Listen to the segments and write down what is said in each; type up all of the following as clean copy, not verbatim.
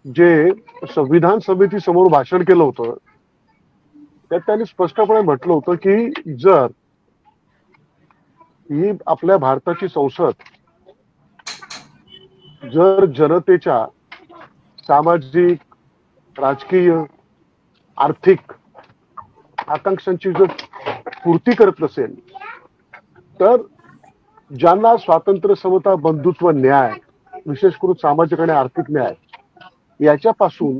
जे संविधान समितीसमोर भाषण केलं होतं त्यात त्यांनी स्पष्टपणे म्हटलं होतं की जर ही आपल्या भारताची संसद जर जनतेच्या सामाजिक, राजकीय, आर्थिक आकांक्षांची जर पूर्ती करत नसेल तर ज्यांना स्वातंत्र्य, समता, बंधुत्व, न्याय, विशेष करून सामाजिक आणि आर्थिक न्याय याच्यापासून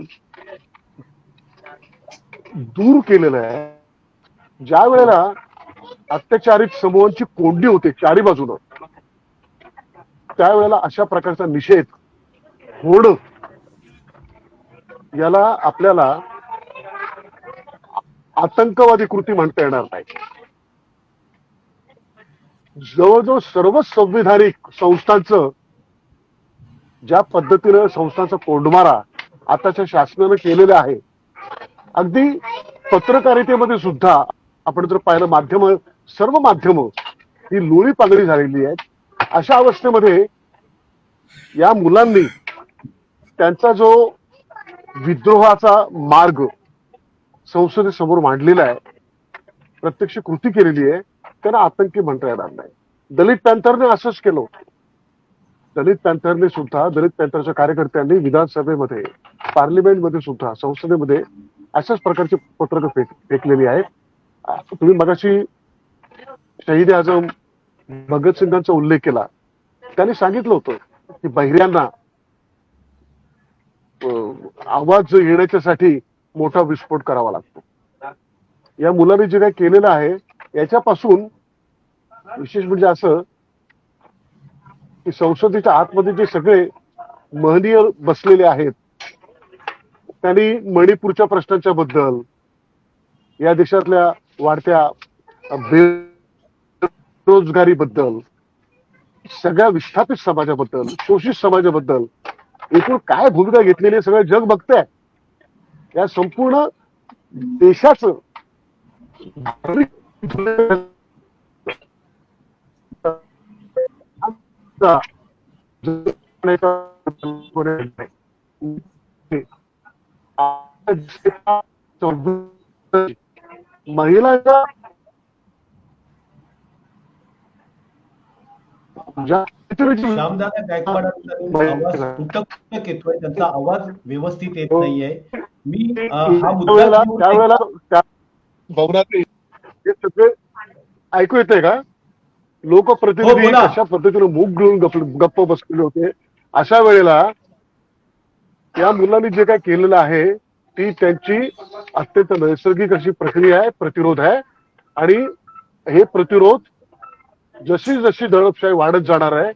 दूर केलेलं आहे, ज्या वेळेला अत्याचारित समूहांची कोंडी होते चारी बाजूनं, त्यावेळेला अशा प्रकारचा निषेध होणं याला आपल्याला आतंकवादी कृती म्हणता येणार नाही. जवळजवळ सर्व संविधानिक संस्थांचं ज्या पद्धतीनं संस्थांचा कोंडमारा आताच्या शासनानं केलेला आहे, अगदी पत्रकारितेमध्ये सुद्धा आपण जर पाहिलं माध्यम, सर्व माध्यम ही लोळी पागळी झालेली आहेत. अशा अवस्थेमध्ये या मुलांनी त्यांचा जो विद्रोहाचा मार्ग संसदेसमोर मांडलेला आहे, प्रत्यक्ष कृती केलेली आहे, त्यांना आतंकी म्हणता येणार नाही. दलित पॅंथरने असंच केलं होतं. दलित पॅंथरने सुद्धा, दलित पॅंथरच्या कार्यकर्त्यांनी विधानसभेमध्ये, पार्लिमेंटमध्ये सुद्धा, संसदेमध्ये अशाच प्रकारची पत्रकं फेकलेली आहेत. तुम्ही मगाशी शहीद आझम भगतसिंगांचा उल्लेख केला. त्यांनी सांगितलं होतं की बहिऱ्यांना आवाज येण्याच्यासाठी मोठा विस्फोट करावा लागतो. या मुलांनी जे काही केलेलं आहे याच्यापासून विशेष म्हणजे असं की संसदेच्या आतमध्ये जे सगळे महनीय बसलेले आहेत त्यांनी मणिपूरच्या प्रश्नांच्या बद्दल, या देशातल्या वाढत्या बेरोजगारीबद्दल, सगळ्या विस्थापित समाजाबद्दल, शोषित समाजाबद्दल एकूण काय भूमिका घेतलेली सगळं जग बघतंय. या संपूर्ण देशाचं महिलांच्या श्यामदादा गायकवाडांचा आवाज तुटक येतोय, त्यांचा आवाज व्यवस्थित येत नाहीये. मी हा मुद्दा त्यावेळेला भवनात हे सगळे ऐकू येतंय का? लोकप्रतिनिधी अशा पद्धतीने मूग घेऊन गप्प बसलेले होते. अशा वेळेला या मुलांनी जे काय केलेलं आहे ती त्यांची अत्यंत नैसर्गिक अशी प्रक्रिया आहे, प्रतिरोध आहे. आणि हे प्रतिरोध जशी जशी दडपशाही वाढत जाणार आहे